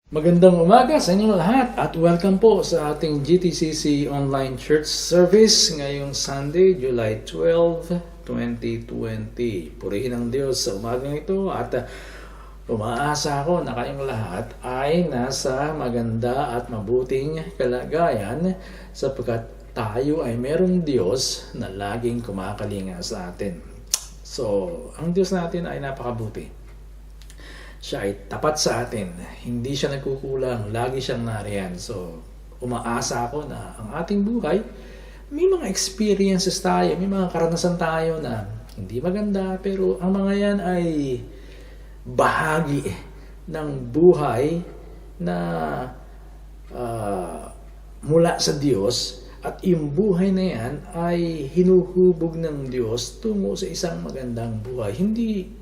Magandang umaga sa inyo lahat at welcome po sa ating GTCC Online Church Service ngayong Sunday, July 12, 2020. Purihin ang Diyos sa umagang ito at umaasa ako na kayong lahat ay nasa maganda at mabuting kalagayan sapagkat tayo ay merong Diyos na laging kumakalinga sa atin. So, ang Diyos natin ay napakabuti. Siya ay tapat sa atin. Hindi siya nagkukulang. Lagi siyang nariyan. So, umaasa ako na ang ating buhay, may mga experiences tayo, may mga karanasan tayo na hindi maganda, pero ang mga yan ay bahagi ng buhay na mula sa Diyos. At yung buhay na yan ay hinuhubog ng Diyos tungo sa isang magandang buhay. Hindi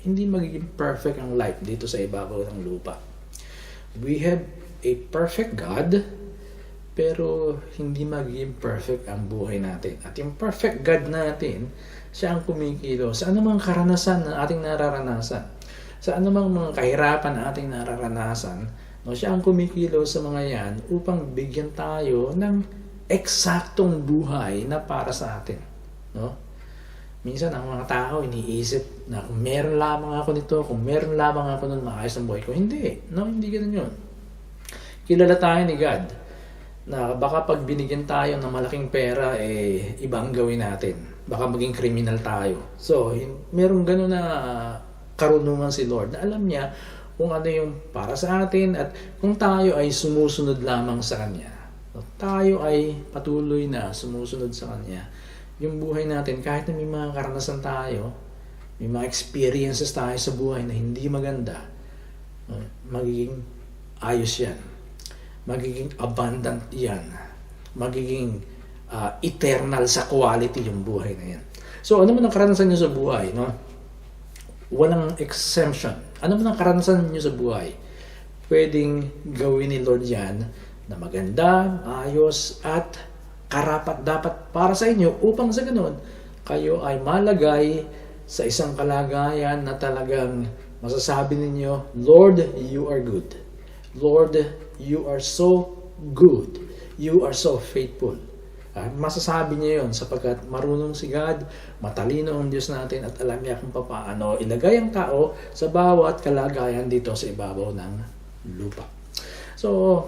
magiging perfect ang life dito sa ibabaw ng lupa. We have a perfect God, pero hindi magiging perfect ang buhay natin. At yung perfect God natin, siya ang kumikilos sa anumang karanasan na ating nararanasan. Sa anumang mga kahirapan na ating nararanasan, no, siya ang kumikilos sa mga yan upang bigyan tayo ng eksaktong buhay na para sa atin. No? Minsan, ang mga tao iniisip na kung meron lamang ako nito, kung meron lamang ako nun, maayos ang buhay ko. Hindi. No, hindi ganun yun. Kilala tayo ni God na baka pag binigyan tayo ng malaking pera, ibang gawin natin. Baka maging kriminal tayo. So, merong ganun na karunungan si Lord na alam niya kung ano yung para sa atin at kung tayo ay sumusunod lamang sa Kanya. Tayo ay patuloy na sumusunod sa Kanya. Yung buhay natin, kahit na may mga karanasan tayo, may mga experiences tayo sa buhay na hindi maganda, magiging ayos yan. Magiging abundant yan. Magiging eternal sa quality yung buhay na yan. So, ano man ang karanasan nyo sa buhay? No? Walang exemption. Ano man ang karanasan nyo sa buhay? Pwedeng gawin ni Lord yan na maganda, ayos, at karapat dapat para sa inyo upang sa ganun kayo ay malagay sa isang kalagayan na talagang masasabi ninyo, Lord, you are good. Lord, you are so good. You are so faithful. Masasabi niya yun sapagkat marunong si God, matalino ang Diyos natin at alam niya kung paano ilagay ang tao sa bawat kalagayan dito sa ibabaw ng lupa. So,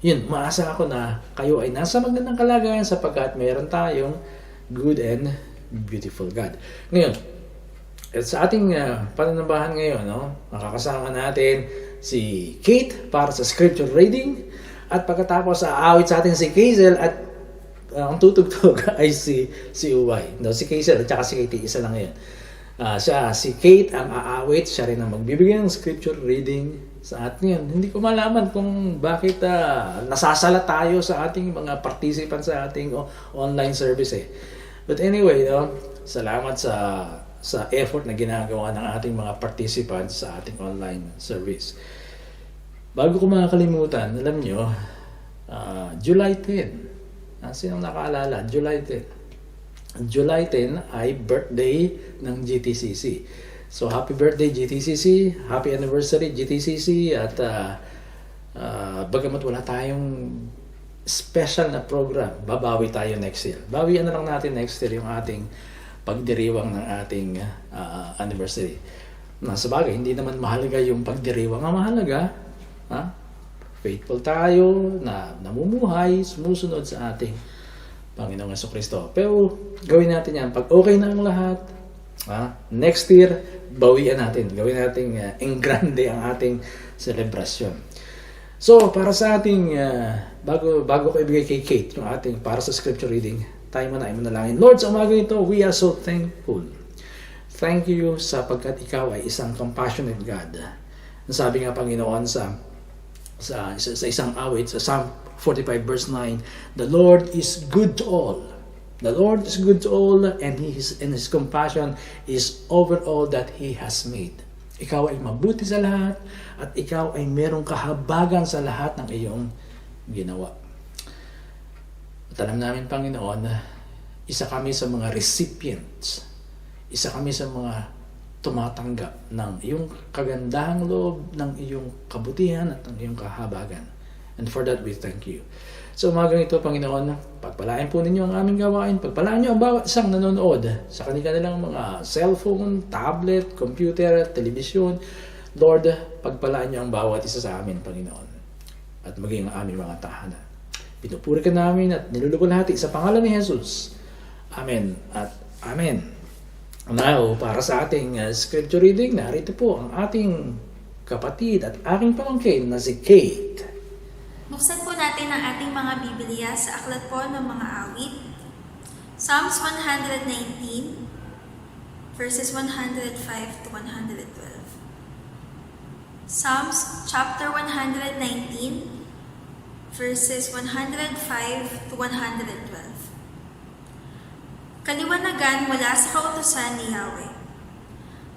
yun, maasa ako na kayo ay nasa magandang kalagayan sapagkat mayroon tayong good and beautiful God. Ngayon, sa ating pananambahan ngayon, no, makakasama natin si Kate para sa scripture reading at pagkatapos aawit sa atin si Kazel at ang tutugtog ay si Uway. No, si Kazel at saka si Kate, isa lang ngayon. Si Kate ang aawit, siya rin ang magbibigay ng scripture reading sa atin yan. Hindi ko malaman kung bakit nasasala tayo sa ating mga participants sa ating online service But anyway, salamat sa effort na ginagawa ng ating mga participants sa ating online service. Bago ko makakalimutan, alam nyo, July 10. Sinong nakaalala? July 10. July 10 ay birthday ng GTCC. So, happy birthday GTCC, happy anniversary GTCC, at bagamat wala tayong special na program, babawi tayo next year. Bawian na lang natin next year yung ating pagdiriwang ng ating anniversary. Sa bagay, hindi naman mahalaga yung pagdiriwang. Ang mahalaga, faithful tayo, na namumuhay, sumusunod sa ating Panginoong Jesucristo. Pero gawin natin yan. Pag okay na ang lahat, next year, bawian natin. Gawin natin en grande ang ating celebration. So, para sa ating, bago ko ibigay kay Kate, yung ating para sa scripture reading, tayo muna ay manalangin. Lord, sa umaga ito, we are so thankful. Thank you sapagkat ikaw ay isang compassionate God. Nasabi nga Panginoon sa isang awit, sa Psalm 45 verse 9, the Lord is good to all. The Lord is good to all, and His compassion is over all that He has made. Ikaw ay mabuti sa lahat, at ikaw ay merong kahabagan sa lahat ng iyong ginawa. At alam namin, Panginoon, isa kami sa mga recipients, isa kami sa mga tumatanggap ng iyong kagandahang loob, ng iyong kabutihan at ng iyong kahabagan. And for that, we thank you. So umagang ito, Panginoon, pagpalain po ninyo ang aming gawain. Pagpalain niyo ang bawat isang nanonood sa kanilang mga cellphone, tablet, computer, television. Lord, pagpalain niyo ang bawat isa sa amin, Panginoon. At maging ang aming mga tahanan. Pinupuri ka namin at niluluwalhati sa pangalan ni Jesus. Amen at Amen. Now, para sa ating scripture reading, narito po ang ating kapatid at aking pamangkin na si Kate. Buksan po natin ang ating mga Biblia sa aklat po ng mga awit. Psalms 119, verses 105 to 112. Psalms chapter 119, verses 105 to 112. Kaliwanagan mula sa kautusan ni Yahweh.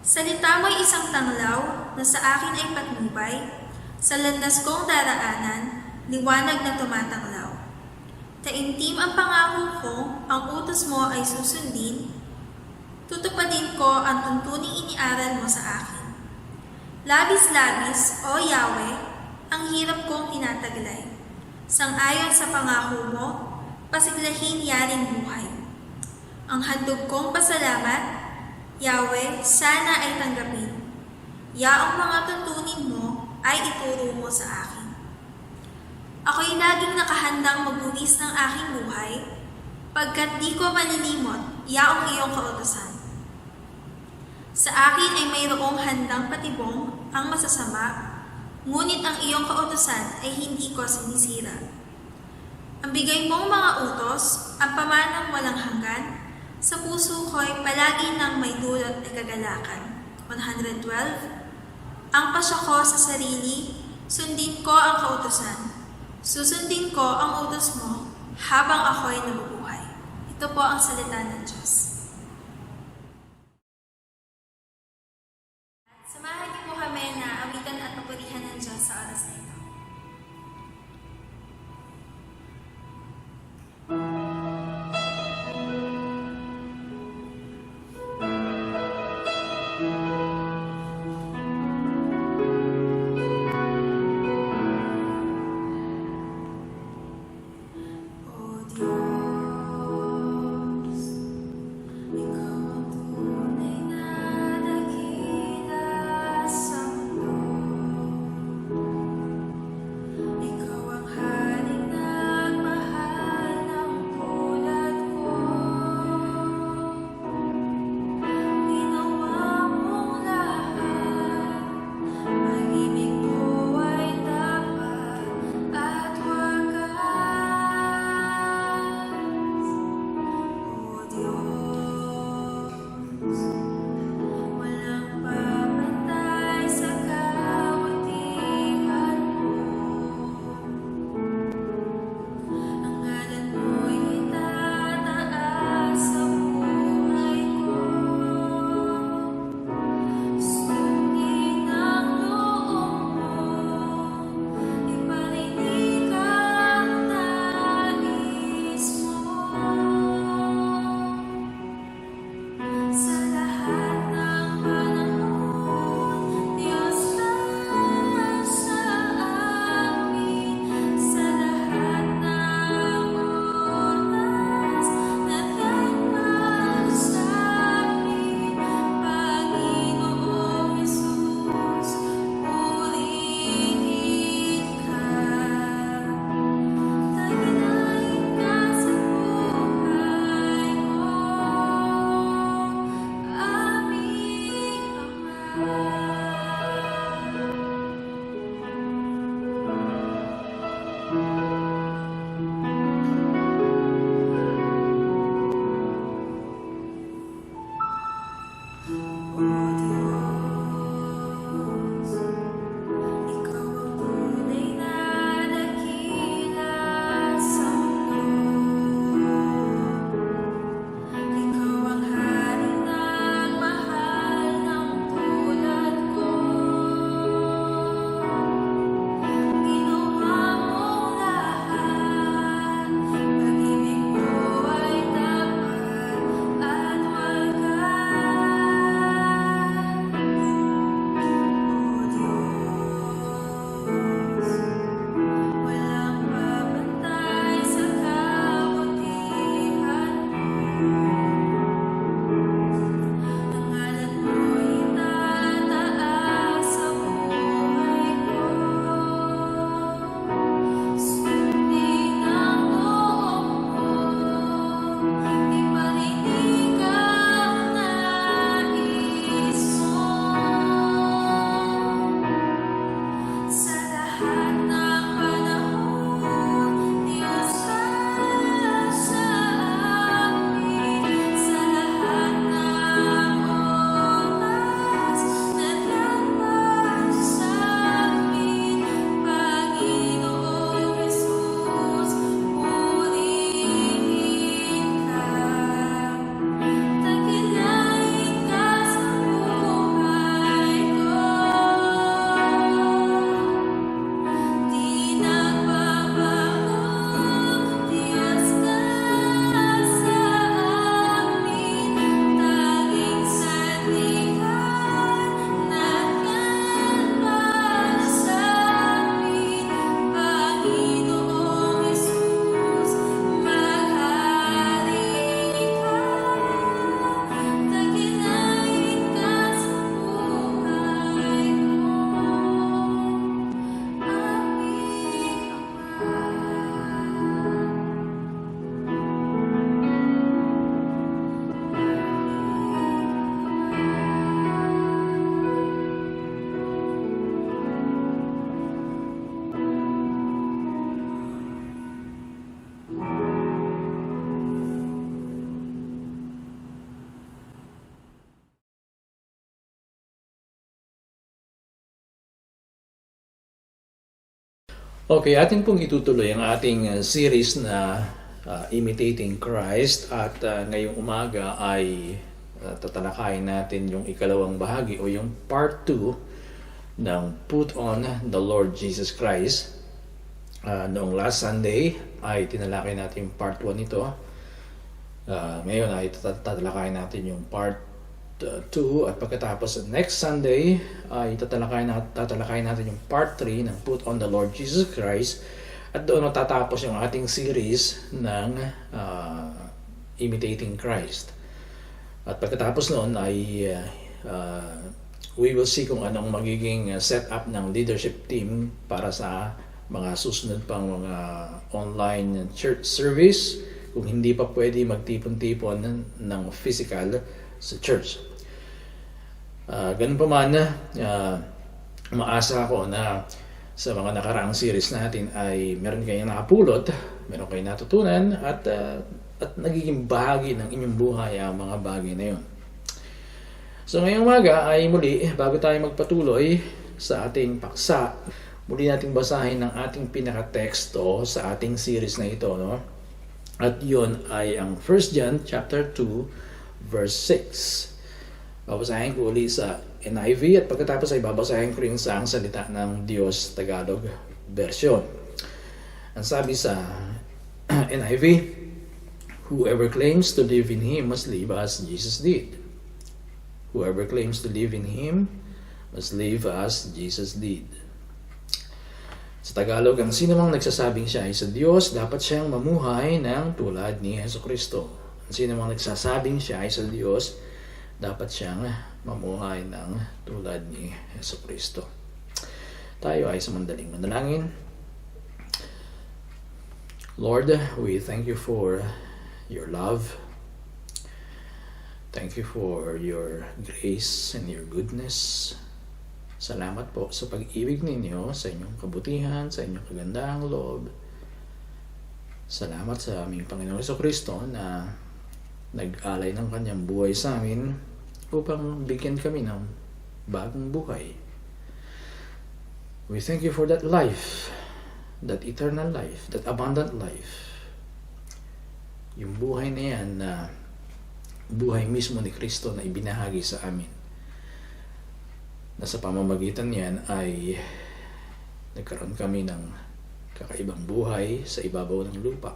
Salita mo'y isang tanglaw na sa akin ay patnubay, sa landas kong daraanan, liwanag na tumatanglaw. Taimtim ang pangako ko, ang utos mo ay susundin, tutupadin ko ang tuntuning iniaral mo sa akin. Labis-labis, O Yahweh, ang hirap kong tinataglay. Sang-ayon sa pangako mo, pasiglahin yaring buhay. Ang handog kong pasalamat, Yahweh, sana ay tanggapin. Yaong mga tuntunin mo ay ituro mo sa akin. Ako'y laging nakahandang magbuwis ng aking buhay, pagkat di ko manilimot yaong iyong kautusan. Sa akin ay mayroong handang patibong ang masasama, ngunit ang iyong kautusan ay hindi ko sinisira. Ang bigay mong mga utos, ang pamanang walang hanggan, sa puso ko'y palagi nang may dulot na kagalakan. 112. Ang pasya ko sa sarili, sundin ko ang kautusan. Susundin ko ang utos mo habang ako'y nabubuhay. Ito po ang salita ng Diyos. Samahan niyo po kami na awitan at papurihan ng Diyos sa oras na ito. Okay, atin pong itutuloy ang ating series na Imitating Christ at ngayong umaga ay tatalakayin natin yung ikalawang bahagi o yung part 2 ng Put on the Lord Jesus Christ. Noong last Sunday ay tinalakay natin yung part 1 nito. Ngayon ay tatalakayin natin yung part 2 at pagkatapos next Sunday ay tatalakayin natin yung part 3 ng Put on the Lord Jesus Christ at doon matatapos yung ating series ng Imitating Christ. At pagkatapos noon ay we will see kung anong magiging setup ng leadership team para sa mga susunod pang mga online church service kung hindi pa pwede magtipon-tipon ng physical sa church. Ganun pa man, umaasa ako na sa mga nakaraang series natin ay meron kayong nakapulot, meron kayong natutunan at nagiging bahagi ng inyong buhay ang mga bagay na yun. So ngayong umaga ay muli, bago tayo magpatuloy sa ating paksa, muli nating basahin ang ating pinaka-teksto sa ating series na ito, no? At yun ay ang 1 John chapter 2 verse 6. Babasahin ko ulit sa NIV at pagkatapos ay babasahin ko rin sa ang salita ng Diyos Tagalog version. Ang sabi sa NIV, whoever claims to live in Him must live as Jesus did. Whoever claims to live in Him must live as Jesus did. Sa Tagalog, ang sinumang nagsasabing siya ay sa Diyos, dapat siyang mamuhay ng tulad ni Jesucristo. Ang sinumang nagsasabing siya ay sa Diyos, dapat siyang mamuhay ng tulad ni Jesucristo. Tayo ay samandaling manalangin. Lord, we thank you for your love. Thank you for your grace and your goodness. Salamat po sa pag-ibig ninyo, sa inyong kabutihan, sa inyong kagandahang loob. Salamat sa aming Panginoong Jesucristo na nag-alay ng kanyang buhay sa amin upang bigyan kami ng bagong buhay. We thank you for that life, that eternal life, that abundant life. Yung buhay na yan na buhay mismo ni Kristo na ibinahagi sa amin. Na sa pamamagitan niyan ay nagkaroon kami ng kakaibang buhay sa ibabaw ng lupa.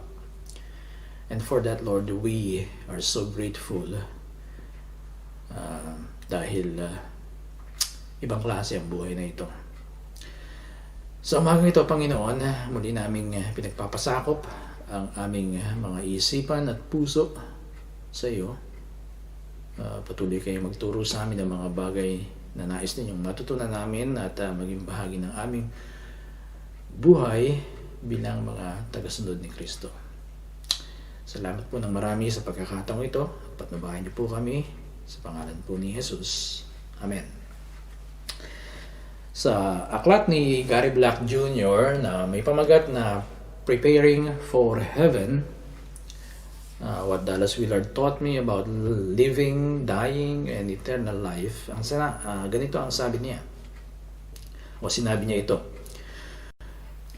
And for that, Lord, we are so grateful dahil ibang klase ang buhay na ito. Sa umagang ito, Panginoon, muli naming pinagpapasakop ang aming mga isipan at puso sa iyo. Patuloy kayong magturo sa amin ng mga bagay na nais ninyong matutunan namin at maging bahagi ng aming buhay bilang mga tagasunod ni Kristo. Salamat po ng marami sa pagkakataong ito. Patnubayan niyo po kami sa pangalan po ni Jesus. Amen. Sa aklat ni Gary Black Jr. na may pamagat na Preparing for Heaven, what Dallas Willard taught me about living, dying, and eternal life, ganito ang sabi niya. O sinabi niya ito.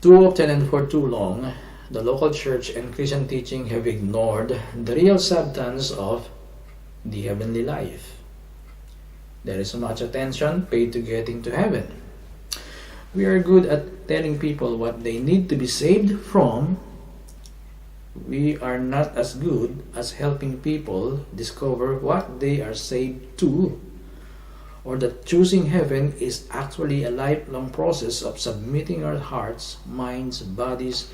Too often and for too long, the local church and Christian teaching have ignored the real substance of the heavenly life. There is so much attention paid to getting to heaven. We are good at telling people what they need to be saved from. We are not as good as helping people discover what they are saved to, or that choosing heaven is actually a lifelong process of submitting our hearts, minds, bodies,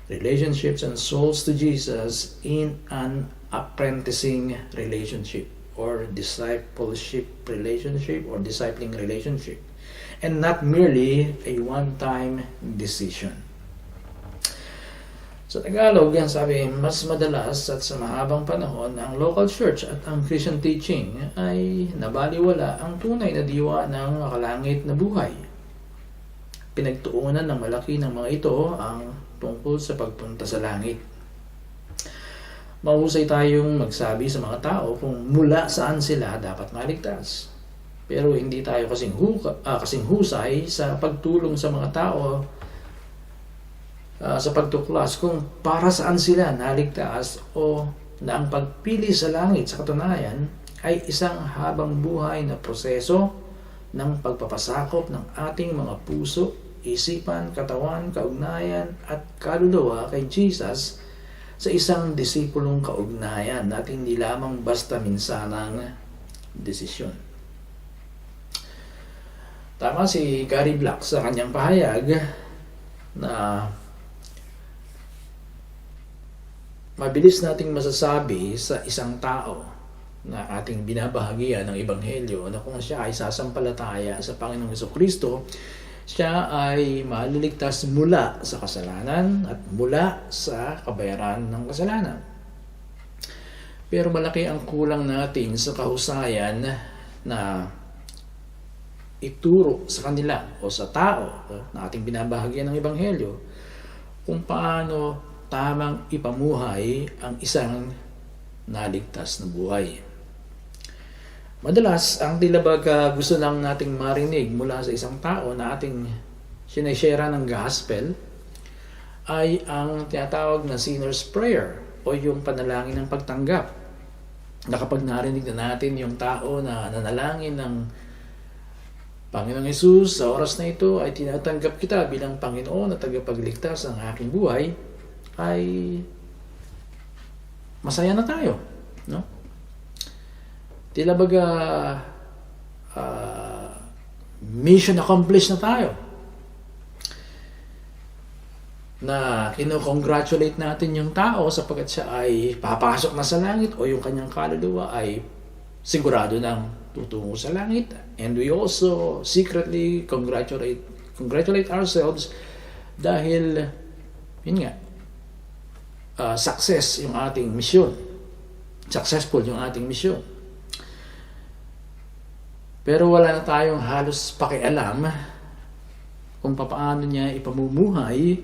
relationships, and souls to Jesus in an apprenticing relationship or discipleship relationship or discipling relationship, and not merely a one-time decision. Sa Tagalog, yan sabi, mas madalas at sa mahabang panahon ang local church at ang Christian teaching ay nabaliwala ang tunay na diwa ng makalangit na buhay. Pinagtuunan ng malaki ng mga ito ang tungkol sa pagpunta sa langit. Mahusay tayong magsabi sa mga tao kung mula saan sila dapat maligtas. Pero hindi tayo kasing husay sa pagtulong sa mga tao sa pagtuklas kung para saan sila naligtas o na ang pagpili sa langit sa katunayan ay isang habang buhay na proseso ng pagpapasakop ng ating mga puso, isipan, katawan, kaugnayan at kaluluwa kay Jesus sa isang disipulong kaugnayan at hindi lamang basta minsanang desisyon. Tama si Gary Black sa kanyang pahayag na mabilis nating masasabi sa isang tao na ating binabahagian ng Ebanghelyo na kung siya ay sasampalataya sa Panginoong Jesucristo, siya ay maliligtas mula sa kasalanan at mula sa kabayaran ng kasalanan. Pero malaki ang kulang natin sa kahusayan na ituro sa kanila o sa tao na ating binabahagian ng Ebanghelyo kung paano tamang ipamuhay ang isang naligtas na buhay. Madalas, ang tila baga gusto lang nating marinig mula sa isang tao na ating sineshare ng gospel ay ang tinatawag na sinner's prayer o yung panalangin ng pagtanggap. Na kapag narinig na natin yung tao na nanalangin ng Panginoong Hesus, sa oras na ito ay tinatanggap kita bilang Panginoon at tagapagligtas ng aking buhay, ay masaya na tayo, no? Tila baga mission accomplished na tayo. Na kino-congratulate natin yung tao sapagkat siya ay papasok na sa langit o yung kanyang kaluluwa ay sigurado nang tutungo sa langit. And we also secretly congratulate ourselves dahil yun nga, success yung ating misyon. Successful yung ating misyon. Pero wala na tayong halos pakialam kung paano niya ipamumuhay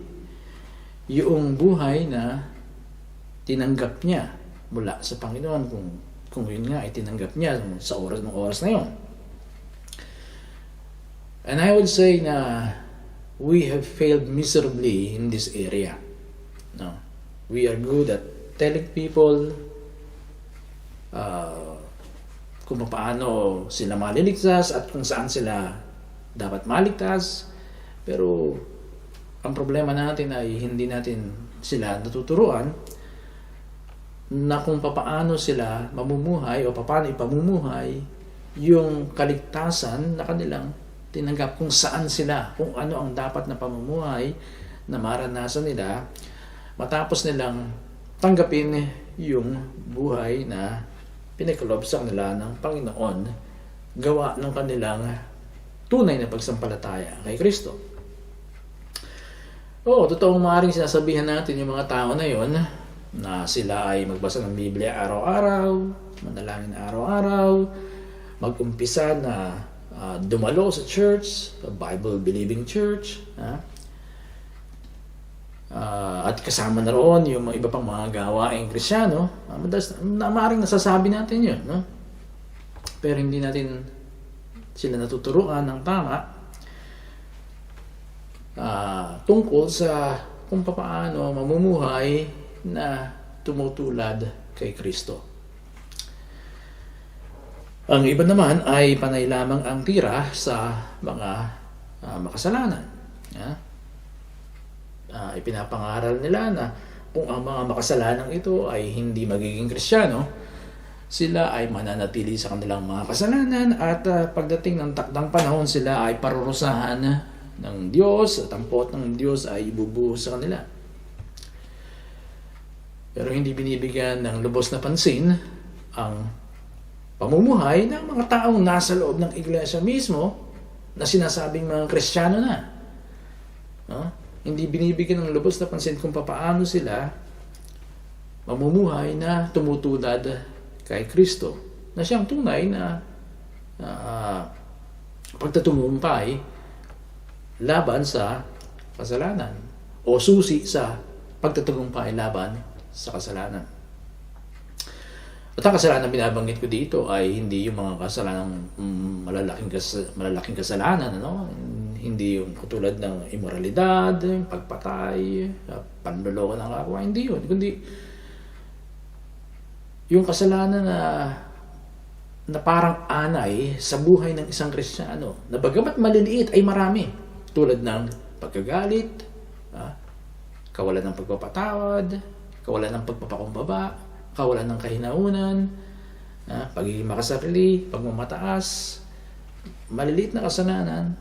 yung buhay na tinanggap niya mula sa Panginoon, kung yun nga ay tinanggap niya sa oras na yun. And I would say na we have failed miserably in this area. No? We are good at telling people kung paano sila maliligtas at kung saan sila dapat maligtas. Pero ang problema natin ay hindi natin sila natuturuan na kung paano sila mamumuhay o paano ipamumuhay yung kaligtasan na kanilang tinanggap, kung saan sila, kung ano ang dapat na pamumuhay na maranasan nila matapos nilang tanggapin yung buhay na pinagkaloob sa kanila ng Panginoon gawa ng kanilang tunay na pagsampalataya kay Kristo. Oo, totoong maaaring sinasabihan natin yung mga tao na yon na sila ay magbasa ng Biblia araw-araw, manalangin araw-araw, mag-umpisa na dumalo sa church, Bible-believing church, at kasama na roon yung iba pang mga gawaing Kristyano. Maaaring nasasabi natin yun, no? Pero hindi natin sila natuturuan ng tama tungkol sa kung paano mamumuhay na tumutulad kay Kristo. Ang iba naman ay panay lamang ang tira sa mga makasalanan. Ipinapangaral nila na kung ang mga makasalanang ito ay hindi magiging Kristiyano, sila ay mananatili sa kanilang mga kasalanan at pagdating ng takdang panahon sila ay parurusahan ng Diyos at ang pot ng Diyos ay ibubuhos sa kanila. Pero hindi binibigyan ng lubos na pansin ang pamumuhay ng mga taong nasa loob ng iglesia mismo na sinasabing mga Kristiyano na. Hindi binibigyan ng lubos na pansin kung paano sila mamumuhay na tumutulad kay Kristo, na siyang tunay na pagtatagumpay laban sa kasalanan o susi sa pagtatagumpay laban sa kasalanan. At ang kasalanan binabanggit ko dito ay hindi yung mga kasalanang malalaking kasalanan, ano? Hindi yung katulad ng immoralidad, pagpatay, panloloko ng kapwa. Hindi yun. Kundi yung kasalanan na parang anay sa buhay ng isang Kristiyano, na bagamat maliliit ay marami. Tulad ng pagkagalit, kawalan ng pagpapatawad, kawalan ng pagpapakumbaba, kawalan ng kahinaunan, pagiging makasarili, pagmamataas, maliliit na kasalanan,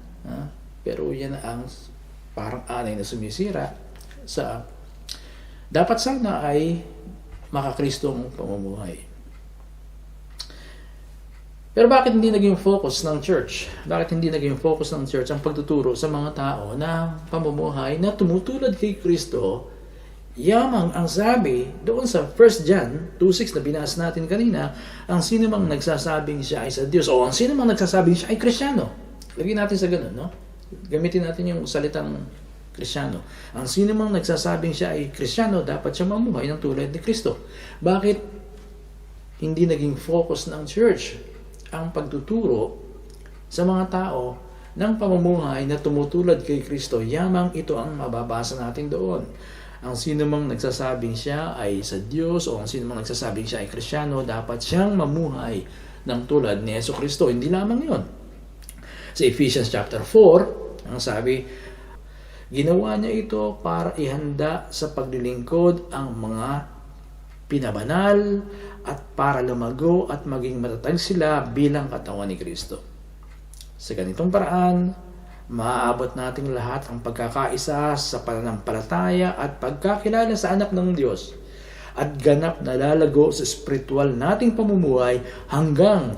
pero yan ang parang anay na sumisira sa dapat sana ay makakristong pamumuhay. Pero bakit hindi naging focus ng church? Bakit hindi naging focus ng church ang pagtuturo sa mga tao na pamumuhay na tumutulad kay Kristo? Yamang ang sabi doon sa 1 John 2:6 na binasa natin kanina, ang sino mang nagsasabing siya ay sa Diyos o ang sino mang nagsasabing siya ay Kristiyano. Lagyan natin sa ganun, no? Gamitin natin yung salitang Kristiyano. Ang sino mang nagsasabing siya ay Kristiyano, dapat siya mamuhay ng tulad ni Kristo. Bakit hindi naging focus ng church ang pagtuturo sa mga tao ng pamumuhay na tumutulad kay Kristo? Yamang ito ang mababasa natin doon. Ang sino mang nagsasabing siya ay sa Diyos o ang sino mang nagsasabing siya ay Kristiyano, dapat siyang mamuhay ng tulad ni Jesucristo. Hindi lamang yun. Sa Ephesians chapter 4, ang sabi, ginawa niya ito para ihanda sa paglilingkod ang mga pinabanal at para lumago at maging matatag sila bilang katawan ni Kristo. Sa ganitong paraan, maaabot nating lahat ang pagkakaisa sa pananampalataya at pagkakilala sa anak ng Diyos at ganap na lalago sa spiritual nating pamumuhay hanggang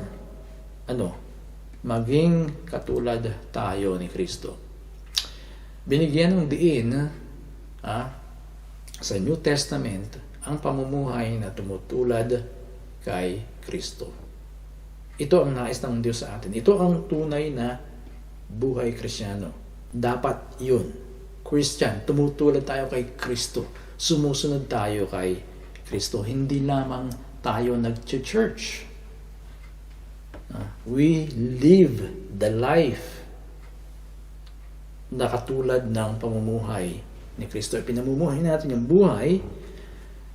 maging katulad tayo ni Kristo. Binigyan ng diin sa New Testament ang pamumuhay na tumutulad kay Kristo. Ito ang nais ng Diyos sa atin. Ito ang tunay na buhay Kristiyano. Dapat yun. Christian, tumutulad tayo kay Kristo. Sumusunod tayo kay Kristo. Hindi lamang tayo nag-church. We live the life na katulad ng pamumuhay ni Kristo. Pinamumuhay natin yung buhay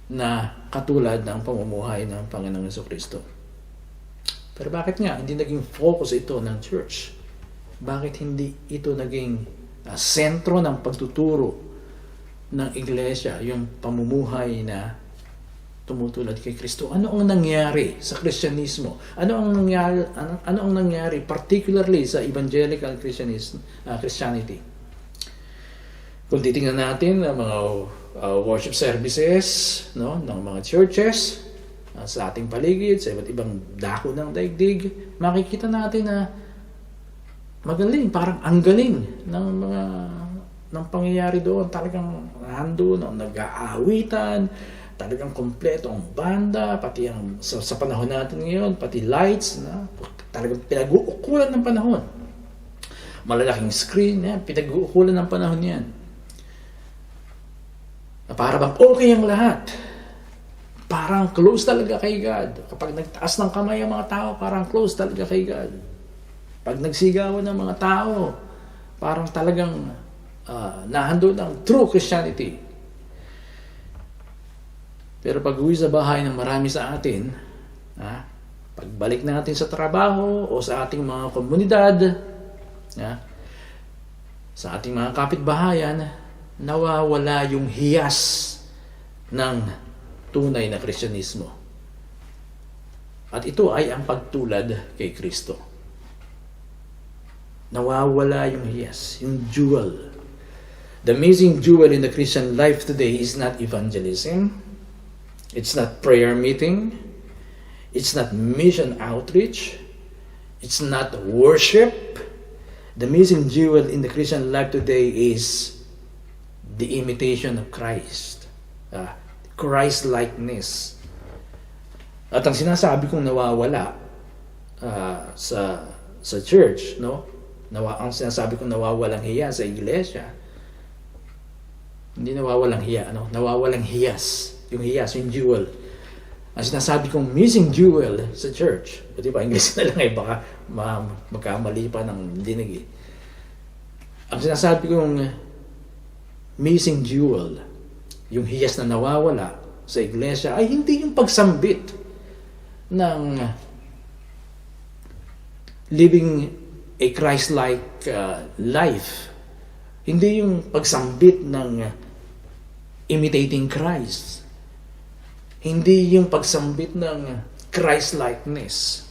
na katulad ng pamumuhay ng Panginoong Jesucristo. Pero bakit nga hindi naging focus ito ng church? Bakit hindi ito naging sentro ng pagtuturo ng iglesia, yung pamumuhay na tumutulad kay Kristo? Ano ang nangyari sa Kristyanismo? Ano ang nangyari particularly sa evangelical Christianity? Kung titingnan natin ang mga worship services, no, ng mga churches sa ating paligid, sa iba't ibang dako ng daigdig, makikita natin na magaling, parang ang galing ng pangyayari doon. Talagang nandun, nag-aawitan, talagang kompleto ang banda, pati ang sa panahon natin ngayon, pati lights, talagang pinag-uukulan ng panahon. Malalaking screen, pinag-uukulan ng panahon yan. Para bang okay ang lahat. Parang close talaga kay God. Kapag nagtaas ng kamay ang mga tao, parang close talaga kay God. Pag nagsigawan ng mga tao, parang talagang nahandun ang true Christianity. Pero pag uwi sa bahay ng marami sa atin, pagbalik natin sa trabaho o sa ating mga komunidad, sa ating mga kapitbahayan, nawawala yung hiyas ng tunay na Kristyanismo. At ito ay ang pagtulad kay Kristo. Nawawala yung hiyas, yung jewel. The amazing jewel in the Christian life today is not evangelism. It's not prayer meeting. It's not mission outreach. It's not worship. The amazing jewel in the Christian life today is the imitation of Christ. Christ-likeness. At ang sinasabi kong nawawala sa church, no? Ang sinasabi kong nawawalang hiya sa iglesia, hindi nawawalang hiya, nawawalang hiyas. Yung hiyas, yung jewel. Ang sinasabi kong missing jewel sa church, di ba, English na lang baka magkamali pa ng dinig. Ang sinasabi kong missing jewel, yung hiyas na nawawala sa iglesia, ay hindi yung pagsambit ng living a Christ-like life. Hindi yung pagsambit ng imitating Christ. Hindi yung pagsambit ng Christ-likeness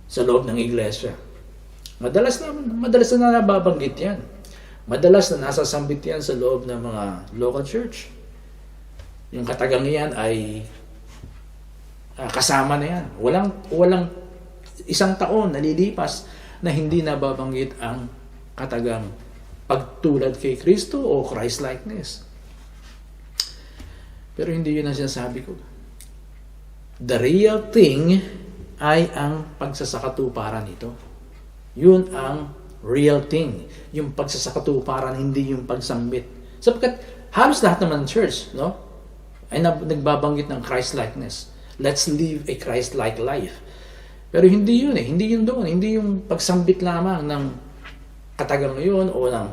sa loob ng iglesia. Madalas na nababanggit yan. Madalas na nasasambit yan sa loob ng mga local church. Yung katagang yan ay kasama na yan. Walang isang taon nalilipas na hindi nababanggit ang katagang pagtulad kay Kristo o Christ-likeness. Pero hindi yun ang sinasabi ko. The real thing ay ang pagsasakatuparan nito. Yun ang real thing. Yung pagsasakatuparan, hindi yung pagsambit. Sapagkat halos lahat naman ng church, no, ay nagbabanggit ng Christ-likeness. Let's live a Christ-like life. Pero hindi yun eh. Hindi yun doon. Hindi yung pagsambit lamang ng katagang yun o ng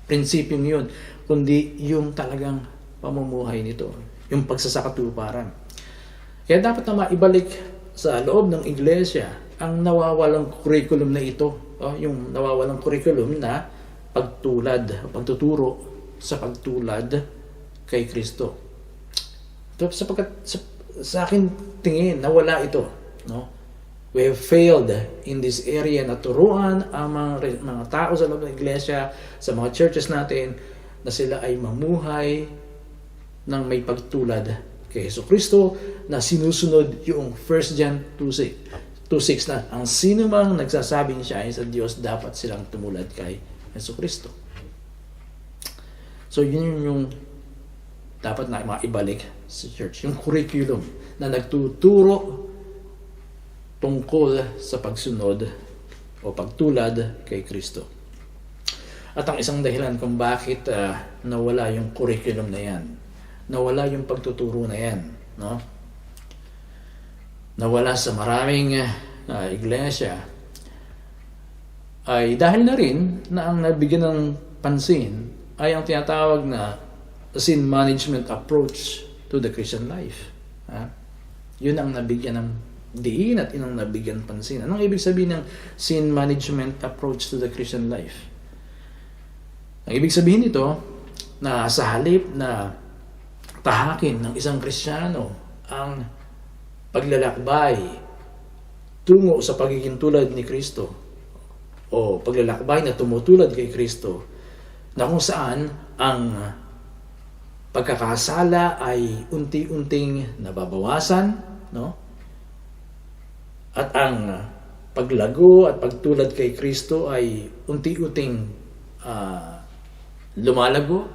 prinsipyong yun, kundi yung talagang pamumuhay nito. Yung pagsasakatuparan. Kaya dapat na maibalik sa loob ng iglesia ang nawawalang curriculum na ito. Yung nawawalang curriculum na pagtuturo sa pagtulad kay Kristo. Sapagkat sa akin tingin, nawala ito. No? We have failed in this area na turuan ang mga tao sa loob ng iglesia, sa mga churches natin, na sila ay mamuhay ng may pagtulad kay Jesucristo na sinusunod yung 1 John 2:6 na ang sino mang nagsasabing siya ay sa Diyos, dapat silang tumulad kay Jesucristo. So yun yung dapat na maibalik sa church. Yung curriculum na nagtuturo tungkol sa pagsunod o pagtulad kay Kristo. At ang isang dahilan kung bakit nawala yung curriculum na yan, nawala yung pagtuturo na yan, no? Nawala sa maraming iglesia, ay dahil na rin na ang nabigyan ng pansin ay ang tinatawag na sin management approach to the Christian life. Yun ang nabigyan ng diin at inang nabigyan pansin. Anong ibig sabihin ng sin management approach to the Christian life? Ang ibig sabihin nito na sa halip na tahakin ng isang Kristiyano ang paglalakbay tungo sa pagiging tulad ni Kristo o paglalakbay na tumutulad kay Kristo, na kung saan ang pagkakasala ay unti-unting nababawasan, no? At ang paglago at pagtulad kay Kristo ay unti-unting lumalago.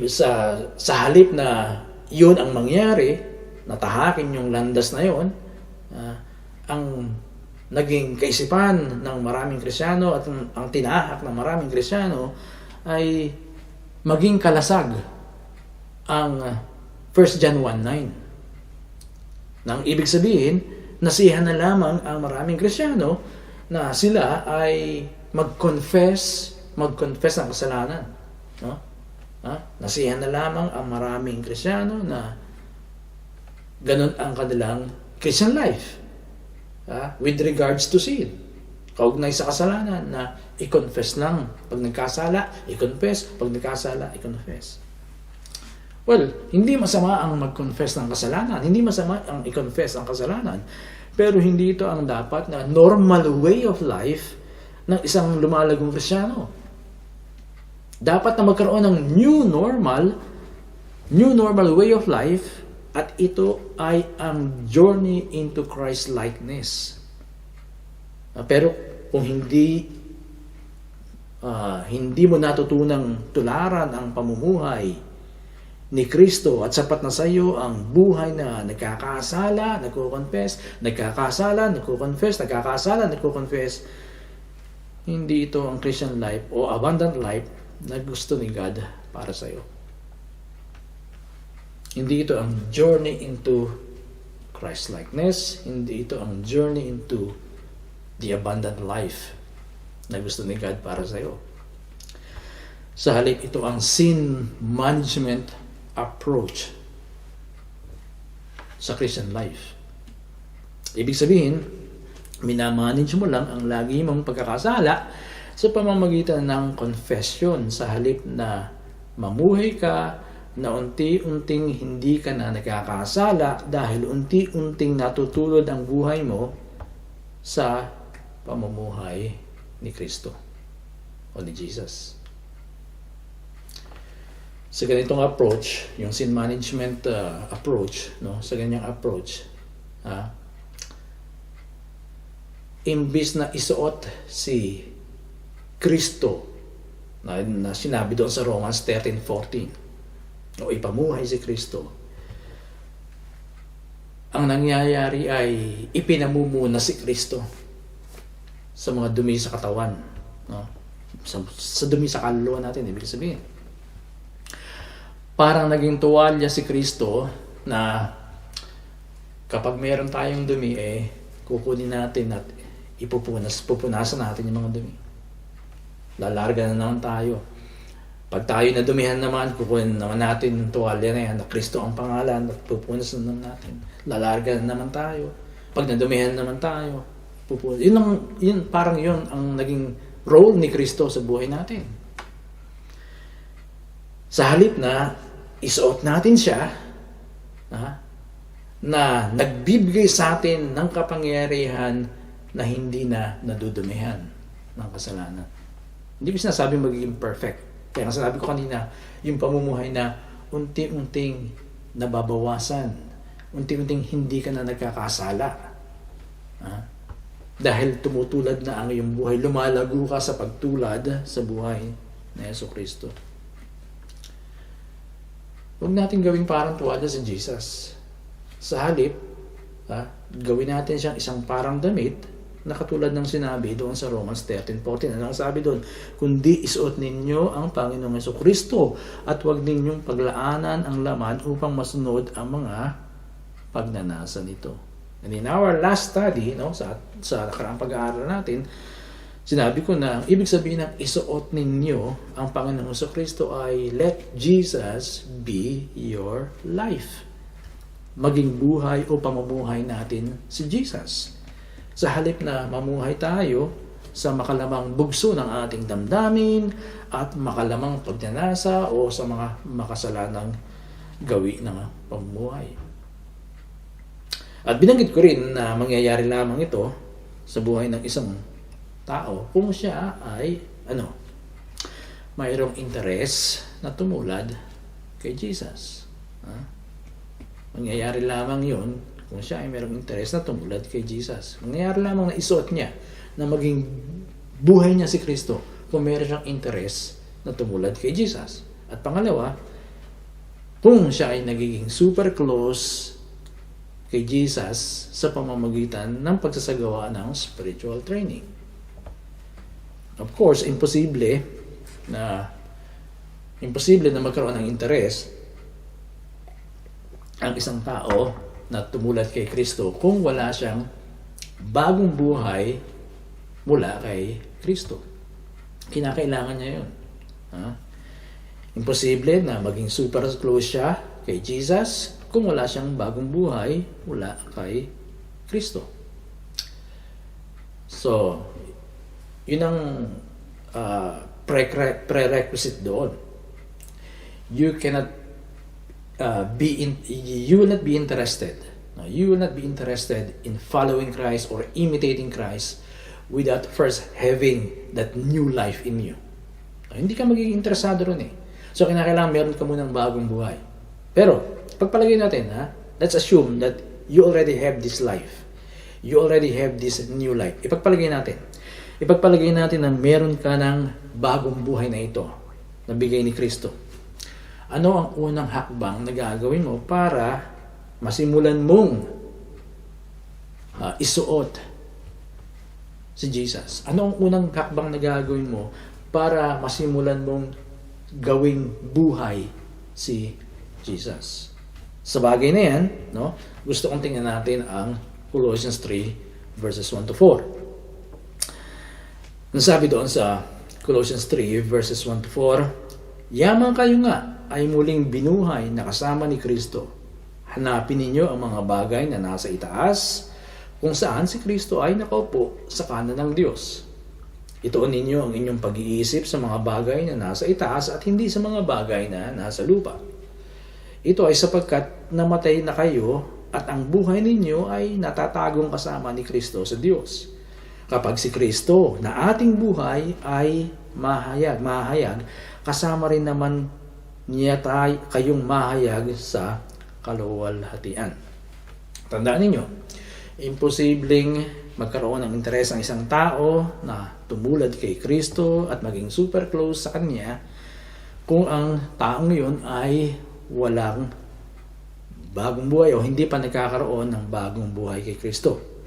Sa halip na yun ang mangyari, natahakin yung landas na yun, ang naging kaisipan ng maraming Kristiyano at ang tinahak ng maraming Kristiyano ay maging kalasag ang 1 John 1:9. Nang ibig sabihin, nasiyahan na lamang ang maraming Kristiyano na sila ay mag-confess ng kasalanan. No? Nasiyahan na lamang ang maraming Kristiyano na ganun ang kanilang Christian life. With regards to sin. Kaugnay sa kasalanan na i-confess lang. Pag nagkasala, i-confess. Pag nagkasala, i-confess. Well, hindi masama ang mag-confess ng kasalanan. Hindi masama ang i-confess ang kasalanan. Pero hindi ito ang dapat na normal way of life ng isang lumalagong Kristiyano. Dapat na magkaroon ng new normal way of life, at ito ay ang journey into Christ-likeness. Pero kung hindi mo natutunang tularan ang pamumuhay ni Kristo at sapat na sa iyo ang buhay na nagkakasala, nagko-confess, nagkakasala, nagko-confess, nagkakasala, nagko-confess, hindi ito ang Christian life o abundant life na gusto ni God para sa iyo. Hindi ito ang journey into Christ-likeness, hindi ito ang journey into the abundant life na gusto ni God para sa iyo. Sa halip, ito ang sin management approach sa Christian life. Ibig sabihin, minamanage mo lang ang lagi mong pagkakasala sa pamamagitan ng confession sa halip na mamuhay ka na unti-unting hindi ka na nagkakasala dahil unti-unting natutulod ang buhay mo sa pamumuhay ni Kristo o ni Jesus. Sa ganitong approach, yung sin management approach, no, sa ganyang approach, imbis na isuot si Kristo na sinabi doon sa Romans 13:14, o ipamuhay si Kristo, ang nangyayari ay ipinamumuna si Kristo sa mga dumi sa katawan, no? Sa dumi sa kaluluwa natin, ibig sabihin. Parang naging tuwalya si Kristo na kapag meron tayong dumi, kukunin natin at pupunasan natin yung mga dumi. Lalarga na naman tayo. Pag tayo nadumihan naman, kukunin naman natin yung tuwalya na yan, na Kristo ang pangalan, at pupunasan naman natin. Lalarga na naman tayo. Pag nadumihan naman tayo, parang yun ang naging role ni Kristo sa buhay natin. Sa halip na isuot natin siya, na nagbibigay sa atin ng kapangyarihan na hindi na nadudumihan ng kasalanan. Hindi ko sinasabing magiging perfect. Kaya nga sinabi ko kanina, yung pamumuhay na unti-unting nababawasan, unti-unting hindi ka na nagkakasala. Dahil tumutulad na ang iyong buhay, lumalago ka sa pagtulad sa buhay na Jesucristo. Huwag natin gawing parang tuwalya si Jesus. Sa halip, gawin natin siyang isang parang damit na katulad ng sinabi doon sa Romans 13:14. Ano ang sabi doon? Kundi isuot ninyo ang Panginoong Jesucristo at huwag ninyong paglaanan ang laman upang masunod ang mga pagnanasa nito. And in our last study, no, sa nakaraang pag-aaral natin, sinabi ko na ibig sabihin ng isuot ninyo ang Panginoong Jesucristo ay let Jesus be your life. Maging buhay o pamumuhay natin si Jesus. Sa halip na mamuhay tayo sa makalamang bugso ng ating damdamin at makalamang pagnanasa o sa mga makasalanang gawi ng pamumuhay. At binanggit ko rin na mangyayari lamang ito sa buhay ng isang tao kung siya ay mayroong interes na tumulad kay Jesus. Mangyayari lamang yun kung siya ay mayroong interes na tumulad kay Jesus. Mangyayari lamang na isuot niya na maging buhay niya si Kristo kung mayroon siyang interes na tumulad kay Jesus. At pangalawa, kung siya ay nagiging super close kay Jesus sa pamamagitan ng pagsasagawa ng spiritual training. Of course, imposible na magkaroon ng interes ang isang tao na tumulad kay Kristo kung wala siyang bagong buhay mula kay Kristo. Kinakailangan niya yun. Imposible na maging super close siya kay Jesus kung wala siyang bagong buhay mula kay Kristo. So, yun ang prerequisite doon. You will not be interested. No, you will not be interested in following Christ or imitating Christ without first having that new life in you. No, hindi ka magiging interesado ron eh. So, kinakailangan meron ka munang bagong buhay. Pero, pagpalagay natin, let's assume that you already have this life. You already have this new life. Ipagpalagay natin na meron ka ng bagong buhay na ito na bigay ni Kristo. Ano ang unang hakbang na gagawin mo para masimulan mong isuot si Jesus? Ano ang unang hakbang na gagawin mo para masimulan mong gawing buhay si Jesus? Sa bagay na yan, no, gusto kong tingnan natin ang Colossians 3 verses 1 to 4. Ang sabi doon sa Colossians 3 verses 1 to 4, yaman kayo nga ay muling binuhay na kasama ni Kristo. Hanapin ninyo ang mga bagay na nasa itaas, kung saan si Kristo ay nakaupo sa kanan ng Diyos. Ituon ninyo ang inyong pag-iisip sa mga bagay na nasa itaas at hindi sa mga bagay na nasa lupa. Ito ay sapagkat namatay na kayo at ang buhay ninyo ay natatagong kasama ni Kristo sa Diyos. Kapag si Kristo na ating buhay ay mahayag, kasama rin naman niya kayong mahayag sa kaluwalhatian. Tandaan ninyo, imposibleng magkaroon ng interes ang isang tao na tumulad kay Kristo at maging super close sa Kanya kung ang taong yun ay walang bagong buhay o hindi pa nagkakaroon ng bagong buhay kay Kristo.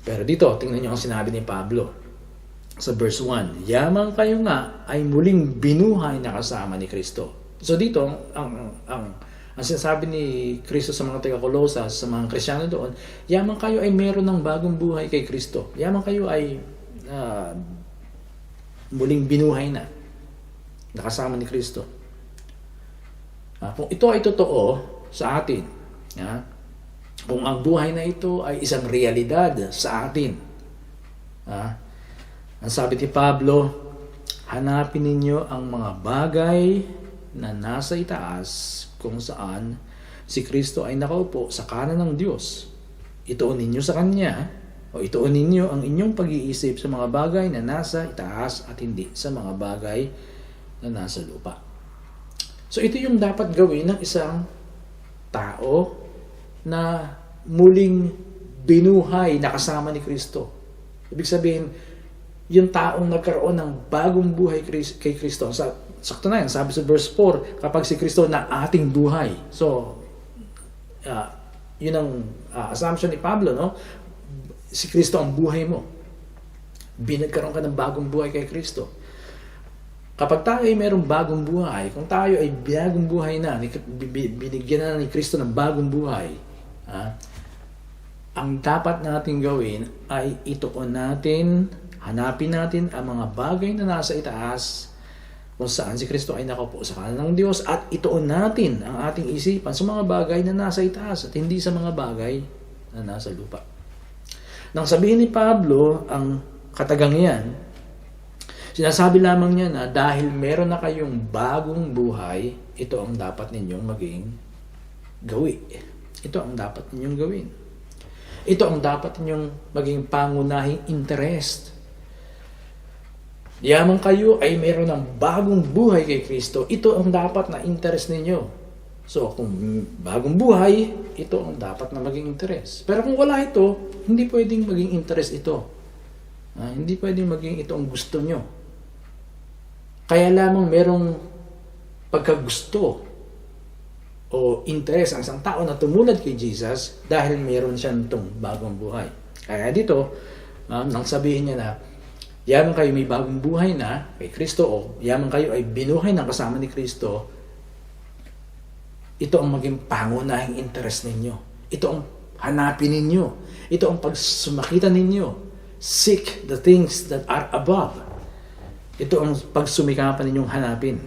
Pero dito, tingnan nyo ang sinabi ni Pablo sa verse 1. Yaman kayo nga ay muling binuhay na kasama ni Kristo. So dito, ang sinasabi ni Kristo sa mga taga-Kolosas, sa mga Kristyano doon, yaman kayo ay meron ng bagong buhay kay Kristo. Yaman kayo ay muling binuhay na kasama ni Kristo. Kung ito ay totoo sa atin, kung ang buhay na ito ay isang realidad sa atin, ang sabi ni Pablo, hanapin ninyo ang mga bagay na nasa itaas kung saan si Kristo ay nakaupo sa kanan ng Diyos. Ituon ninyo sa Kanya, o ituon ninyo ang inyong pag-iisip sa mga bagay na nasa itaas at hindi sa mga bagay na nasa lupa. So ito yung dapat gawin ng isang tao na muling binuhay na kasama ni Kristo. Ibig sabihin, yung taong nagkaroon ng bagong buhay kay Kristo. Sakto na yan, sabi sa verse 4, kapag si Kristo na ating buhay. So, yun ang assumption ni Pablo, no? Si Kristo ang buhay mo. Binagkaroon ka ng bagong buhay kay Kristo. Kapag tayo ay mayroong bagong buhay, kung tayo ay bagong buhay na, binigyan na ni Kristo ng bagong buhay, ang dapat natin gawin ay ituon natin, hanapin natin ang mga bagay na nasa itaas kung saan si Kristo ay nakaupo sa kanan ng Diyos at ituon natin ang ating isipan sa mga bagay na nasa itaas at hindi sa mga bagay na nasa lupa. Nang sabihin ni Pablo ang katagangan, sinasabi lamang niya na dahil meron na kayong bagong buhay, ito ang dapat ninyong maging gawin. Ito ang dapat ninyong gawin. Ito ang dapat ninyong maging pangunahing interest. Yaman kayo ay meron ng bagong buhay kay Kristo. Ito ang dapat na interest ninyo. So kung bagong buhay, ito ang dapat na maging interest. Pero kung wala ito, hindi pwedeng maging interest ito. Hindi pwedeng maging ito ang gusto nyo. Kaya lamang merong pagkagusto o interes ang isang tao na tumulad kay Jesus dahil meron siya itong bagong buhay. Kaya dito, nang sabihin niya na yaman kayo may bagong buhay na kay Kristo o yaman kayo ay binuhay na kasama ni Kristo, ito ang maging pangunahing interes ninyo. Ito ang hanapin ninyo. Ito ang pagsumakita ninyo. Seek the things that are above. Ito ang pagsumikapan ninyong hanapin.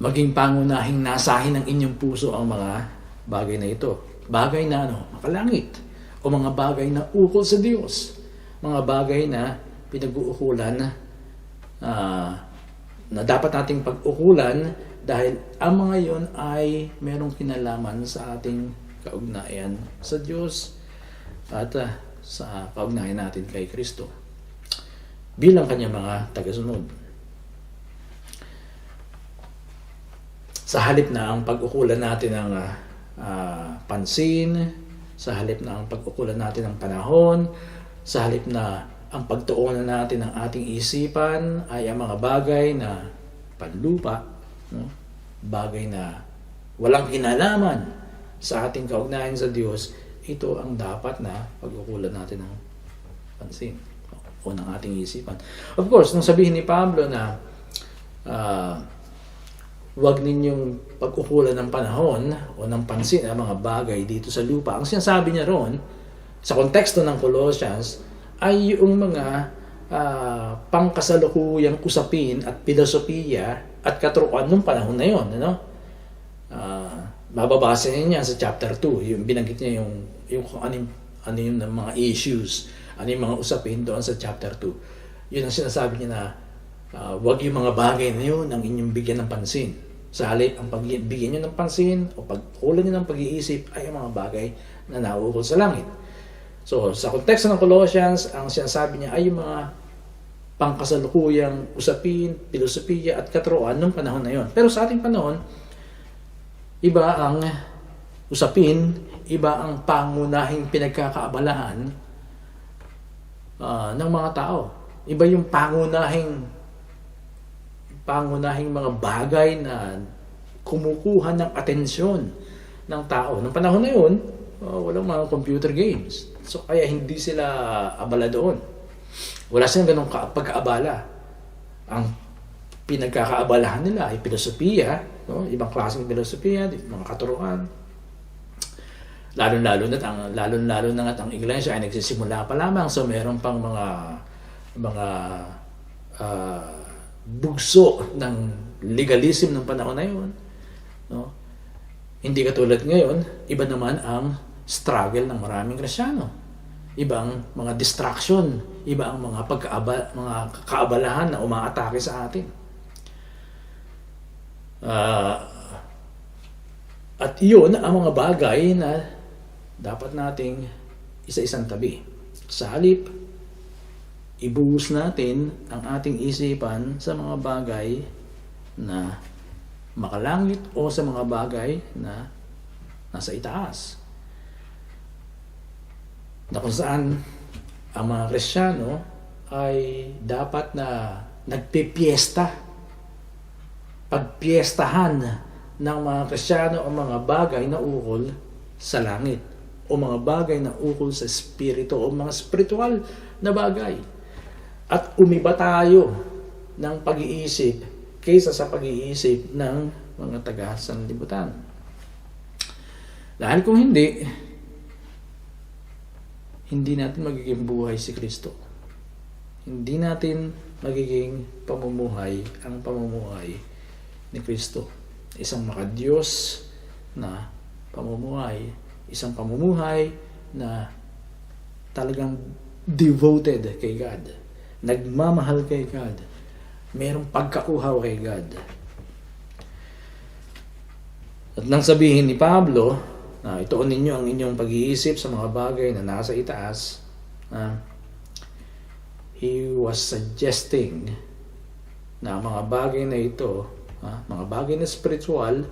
Maging pangunahing nasahin ng inyong puso ang mga bagay na ito. Bagay na makalangit. O mga bagay na ukol sa Diyos. Mga bagay na pinag-uukulan na dapat nating pag-ukulan dahil ang mga yon ay merong kinalaman sa ating kaugnayan sa Diyos at sa kaugnayan natin kay Kristo bilang kanyang mga tagasunod. Sa halip na ang pag-ukulan natin ng pansin, sa halip na ang pag-ukulan natin ng panahon, sa halip na ang pagtuunan natin ng ating isipan ay ang mga bagay na panlupa, bagay na walang kinalaman sa ating kaugnayan sa Diyos, ito ang dapat na pag-ukulan natin ng pansin o ng ating isipan. Of course, nung sabihin ni Pablo na huwag ninyong pag-ukulan ng panahon o ng pansin ang mga bagay dito sa lupa. Ang sinasabi niya roon, sa konteksto ng Colossians, ay yung mga pangkasalukuyang usapin at filosofiya at katuruan nung panahon na yon, ano? Mababasa niyo yan sa chapter 2, yung binanggit niya yung kung ano yung mga issues, ano yung mga usapin doon sa chapter 2. Yun ang sinasabi niya na wag yung mga bagay na yun ang inyong bigyan ng pansin. Sa halip, ang pagbigyan nyo ng pansin o pagkulan nyo ng pag-iisip ay ang mga bagay na nauukol sa langit. So, sa konteksto ng Colossians, ang sinasabi niya ay yung mga pangkasalukuyang usapin, filosofiya at katuruan ng panahon na yon. Pero sa ating panahon, iba ang usapin, iba ang pangunahing pinagkakaabalahan ng mga tao. Iba yung pangunahing mga bagay na kumukuha ng atensyon ng tao. Noong panahon na yun, walang mga computer games. So kaya hindi sila abala doon. Wala silang ganong pagkaabala. Ang pinagkakaabalahan nila ay filosofiya, no? Ibang klaseng filosofiya, mga katuruan. Lalo-lalo na at ang iglesia ay nagsisimula pa lamang, so meron pang mga bugso ng legalism ng panahon na yun, no? Hindi katulad ngayon, iba naman ang struggle ng maraming Kristyano. Ibang mga distraction, iba ang mga kaabalahan na umaatake sa atin. At iyon ang mga bagay na dapat nating isa-isang tabi. Sa halip, ibuhos natin ang ating isipan sa mga bagay na makalangit o sa mga bagay na nasa itaas. Na kung saan ang mga Kristiyano ay dapat na nagpipiesta, pagpiestahan ng mga Kristiyano ang mga bagay na ukol sa langit o mga bagay na ukol sa espiritu o mga spiritual na bagay. At umiba tayo ng pag-iisip kaysa sa pag-iisip ng mga taga-sanlibutan. Dahil kung hindi natin magiging buhay si Kristo. Hindi natin magiging pamumuhay ang pamumuhay ni Kristo. Isang makadiyos na pamumuhay. Isang pamumuhay na talagang devoted kay God. Nagmamahal kay God. Mayroong pagkauhaw kay God. At nang sabihin ni Pablo, ituon ninyo ang inyong pag-iisip sa mga bagay na nasa itaas, he was suggesting na mga bagay na ito, mga bagay na spiritual,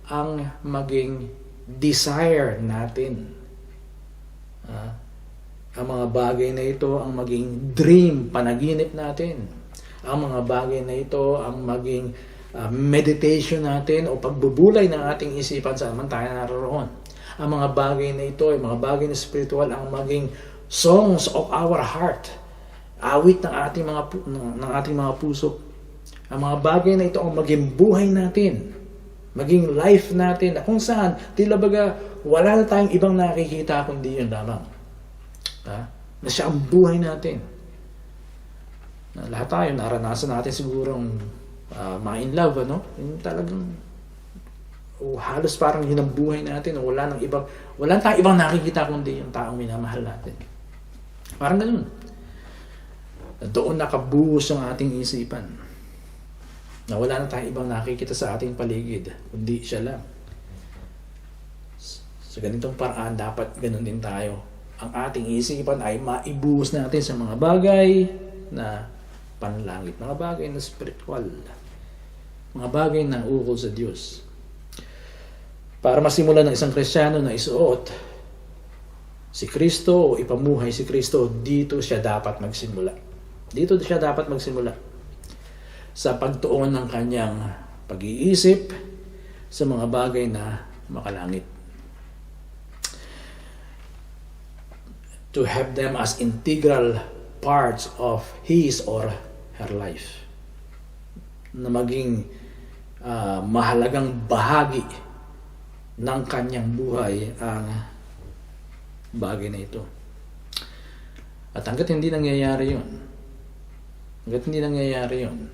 ang maging desire natin. Ang mga bagay na ito ang maging dream, panaginip natin. Ang mga bagay na ito ang maging meditation natin o pagbubulay ng ating isipan saan man tayo naroon. Ang mga bagay na ito, mga bagay na spiritual, ang maging songs of our heart. Awit ng ating mga puso. Ang mga bagay na ito ang maging buhay natin. Maging life natin. Kung saan, tila baga, wala na tayong ibang nakikita kundi yun lamang. Na siya ang buhay natin. Na lahat tayo, naranasan natin sigurong ma-in love, ano? Yung talagang halos parang yun ang buhay natin. Wala tayong ibang nakikita kundi yung taong minamahal natin. Parang ganun. Doon nakabuhos ang ating isipan. Na wala na tayong ibang nakikita sa ating paligid, kundi siya lang. Sa ganitong paraan, dapat ganun din tayo. Ang ating isipan ay maibuhos natin sa mga bagay na panlangit, mga bagay na spiritual, mga bagay na ukol sa Diyos. Para masimulan ng isang Kristiyano na isuot si Kristo o ipamuhay si Kristo, dito siya dapat magsimula. Dito siya dapat magsimula sa pagtuon ng kanyang pag-iisip sa mga bagay na makalangit. To have them as integral parts of his or her life. Na maging mahalagang bahagi ng kanyang buhay ang bagay na ito. At hanggat hindi nangyayari yun,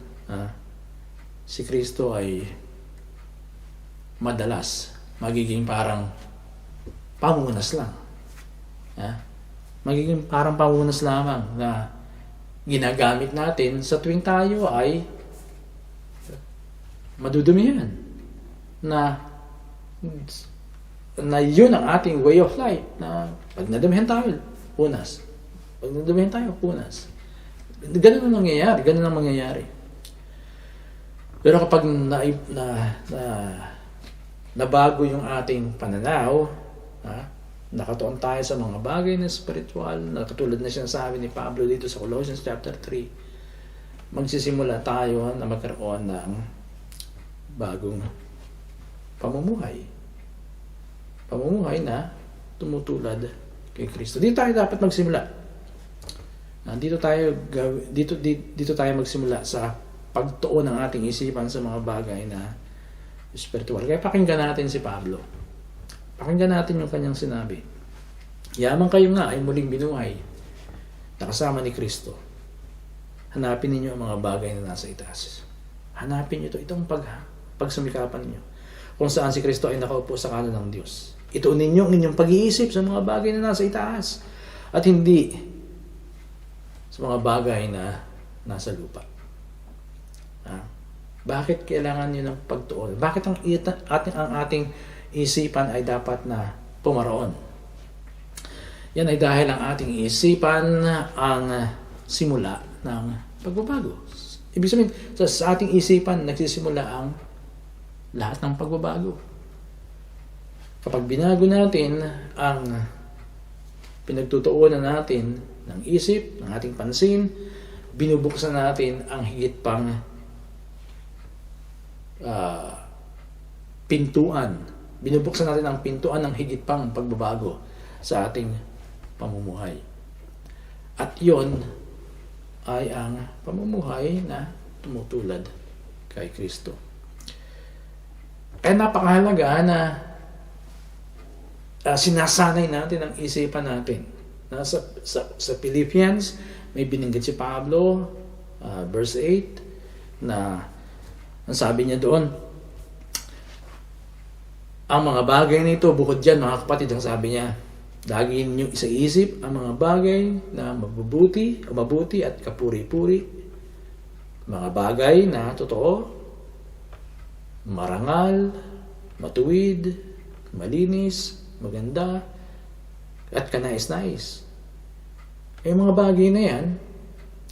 si Kristo ay madalas magiging parang pamunas lang. Magiging parang pamunas lamang na ginagamit natin sa tuwing tayo ay madudumihan. Na yun ang ating way of life. Na pag nadumihan tayo, punas. Pag nadumihan tayo, punas. Ganun ang mangyayari. Pero kapag nabago yung ating pananaw, nakatuon tayo sa mga bagay na spiritual, na katulad na sinasabi ni Pablo dito sa Colossians chapter 3, magsisimula tayo na magkaroon ng bagong pamumuhay. Pamumuhay na tumutulad kay Kristo. Dito tayo dapat magsimula. Dito tayo magsimula sa pagtuon ng ating isipan sa mga bagay na spiritual. Kaya pakinggan natin si Pablo. Pakinggan natin yung kanyang sinabi. Yaman kayo nga ay muling binuhay na kasama ni Kristo. Hanapin ninyo ang mga bagay na nasa itaas. Hanapin niyo ito. Itong pagsumikapan niyo. Kung saan si Kristo ay nakaupo sa kanan ng Diyos. Ituunin niyo ang inyong pag-iisip sa mga bagay na nasa itaas. At hindi sa mga bagay na nasa lupa. Bakit kailangan niyo ng pagtuon? Bakit ang ating isipan ay dapat na pumaroon? Yan ay dahil ang ating isipan ang simula ng pagbabago. Ibig sabihin, sa ating isipan nagsisimula ang lahat ng pagbabago. Kapag binago natin ang pinagtutuunan natin ng isip, ng ating pansin, binubuksan natin ang higit pang pintuan. Binubuksan natin ang pintuan ng higit pang pagbabago sa ating pamumuhay. At yon ay ang pamumuhay na tumutulad kay Kristo. Kaya napakahalaga na sinasanay natin ang isipan natin. Sa Philippians, may binanggit si Pablo, verse 8, na ang sabi niya doon, ang mga bagay na ito, bukod dyan mga kapatid, ang sabi niya, lagi ninyong isa-isip ang mga bagay na mabuti at kapuri-puri, mga bagay na totoo, marangal, matuwid, malinis, maganda, at kanais-nais. Yung mga bagay na yan,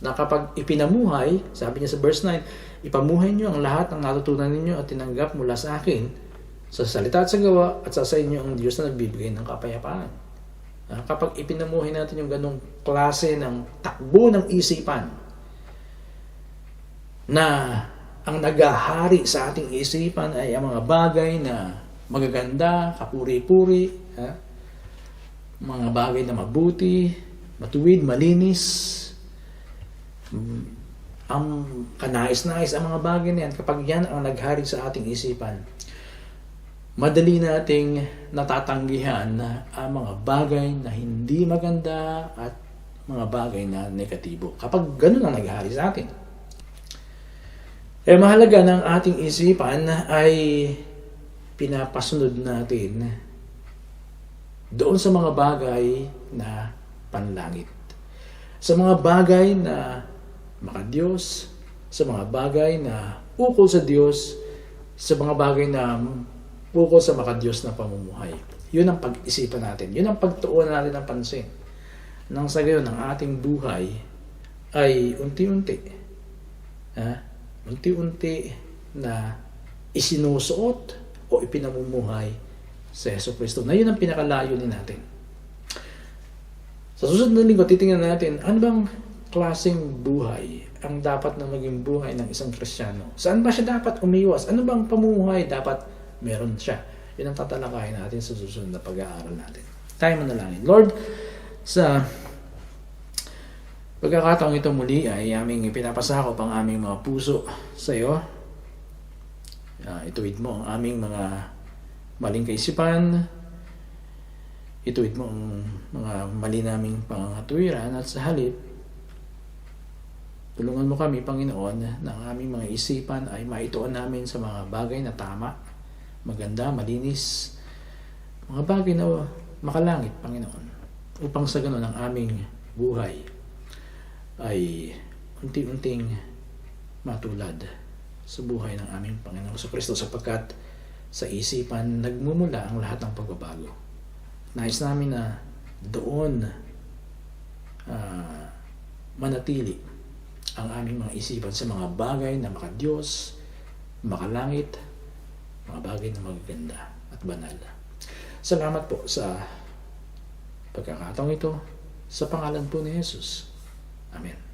na kapag ipinamuhay, sabi niya sa verse 9, ipamuhay niyo ang lahat ng natutunan ninyo at tinanggap mula sa akin, sa salita at sa gawa, at sa inyo ang Diyos na nagbibigay ng kapayapaan. Kapag ipinamuhay natin yung ganong klase ng takbo ng isipan, na ang naghahari sa ating isipan ay ang mga bagay na magaganda, kapuri-puri, mga bagay na mabuti, matuwid, malinis, ang kanais-nais, ang mga bagay na yan, kapag yan ang naghari sa ating isipan, madali nating natatanggihan ang mga bagay na hindi maganda at mga bagay na negatibo. Kapag ganun ang naghari sa atin. Kaya mahalaga ng ating isipan ay pinapasunod natin doon sa mga bagay na panlangit. Sa mga bagay na makadiyos, sa mga bagay na ukol sa Diyos, sa mga bagay na ukol sa makadiyos na pamumuhay. Yun ang pag-isipan natin. Yun ang pagtuunan natin ng pansin. Nang sa gayon, ang ating buhay ay unti-unti na isinusuot o ipinamumuhay sa Jesucristo. Na yun ang pinakalayunin natin. Sa susunod na linggo, titingnan natin, ano bang klaseng buhay ang dapat na maging buhay ng isang Kristiyano? Saan ba siya dapat umiwas? Ano bang pamumuhay dapat meron siya? Yun ang tatalakayin natin sa susunod na pag-aaral natin. Tayo manalangin. Lord, sa pagkakataong ito muli ay aming pinapasakop ang aming mga puso sa iyo. Ituwid mo ang aming mga maling kaisipan. ituwid mo ang mga mali naming pangangatuwiran at sa halip, tulungan mo kami, Panginoon, na ang aming mga isipan ay maituon namin sa mga bagay na tama, maganda, malinis, mga bagay na makalangit, Panginoon, upang sa ganun ang aming buhay ay unti-unting matulad sa buhay ng aming Panginoon sa Kristo, sapagkat sa isipan nagmumula ang lahat ng pagbabago. Nais namin na doon manatili ang aming mga isipan sa mga bagay na makadiyos, makalangit, mga bagay na magaganda at banal. Salamat po sa pagkakataong ito, sa pangalan po ni Jesus. Amen.